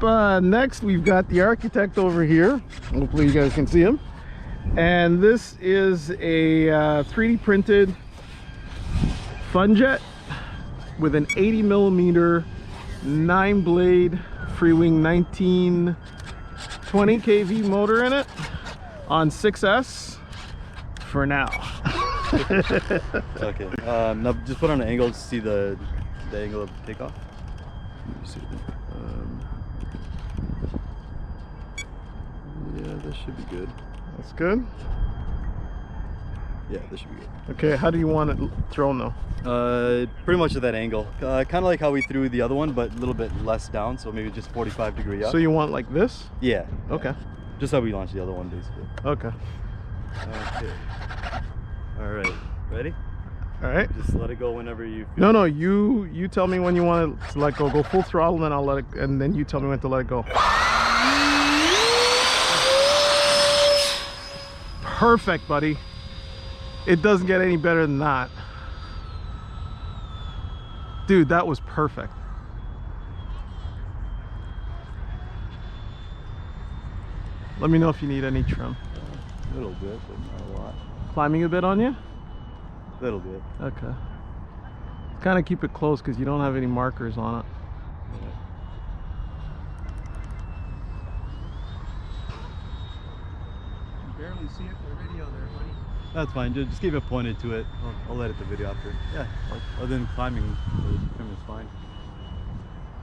next we've got the architect over here. Hopefully you guys can see him. And this is a 3D printed Fun Jet with an 80mm 9-blade Freewing 1920 kV motor in it on 6S for now. Okay, now just put on an angle to see the angle of takeoff. Let me see. Yeah, this should be good. That's good. Yeah, this should be good. Okay, how do you want it thrown though? Pretty much at that angle. Kind of like how we threw the other one, but a little bit less down, so maybe just 45° up. So you want like this? Yeah. Okay. Just how we launched the other one, basically. Okay. Okay. All right. Ready? All right. Just let it go whenever you feel. No, no. You tell me when you want it to let go. Go full throttle, and then I'll let it. And then you tell me when to let it go. Perfect, buddy. It doesn't get any better than that. Dude, that was perfect. Let me know if you need any trim. A little bit, but not a lot. Climbing a bit on you? A little bit. Okay. Kind of keep it close because you don't have any markers on it. Yeah. You barely see it in the video there, buddy. That's fine. Just keep it pointed to it. I'll edit the video after. Yeah. Other than climbing, the trim is fine.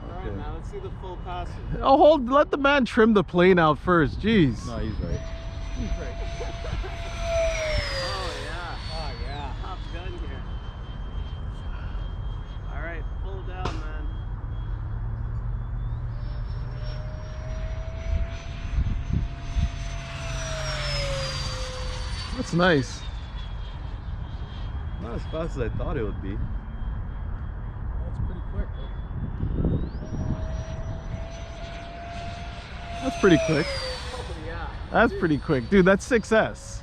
Alright, now let's see the full passage. Oh, let the man trim the plane out first. Jeez. No, he's right. He's right. Oh yeah. Top gun here. Alright, pull down, man. That's nice. Not as fast as I thought it would be. That's pretty quick, though. That's pretty quick. Oh yeah. That's pretty quick. Dude, that's 6S.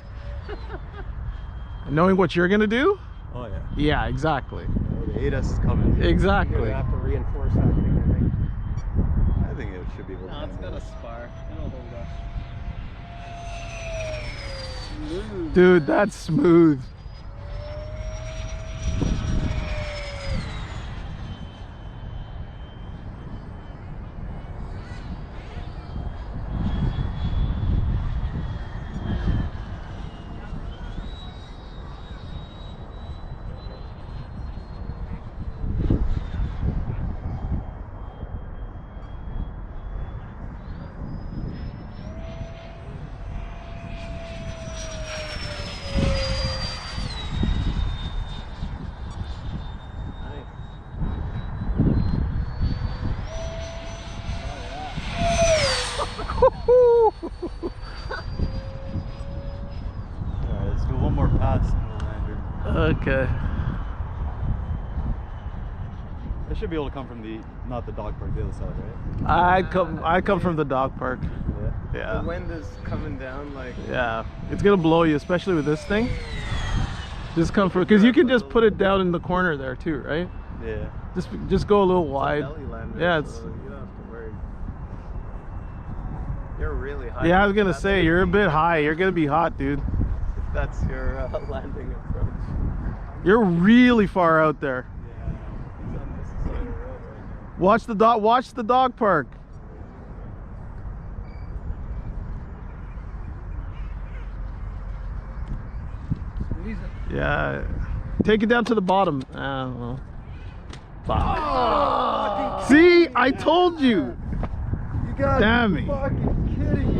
Knowing what you're gonna do? Oh yeah. Yeah, exactly. Oh, the 8S is coming. You're Exactly. gonna have to reinforce that thing, I think. I think it should be able to. No, it's got a spar. It'll hold up. Smooth. Dude, that's smooth. Alright, let's do one more pass and we'll land her. Okay. I should be able to come from not the dog park, the other side, right? I come from the dog park. Yeah. Yeah. The wind is coming down like... Yeah. It's gonna blow you, especially with this thing. Just come for, because you can just put it down in the corner there too, right? Yeah. Just go a little It's a wide. belly lander, Yeah, it's. so you don't have to worry. You're really high. Yeah, I was gonna That's say you're a bit high. You're gonna be hot, dude. If that's your landing approach. You're really far out there. Yeah, he's on this side of the road right now. Watch the dog park. Squeeze it. Yeah. Take it down to the bottom. Well. Oh, See, I told you. you got Damn me. fucking kidding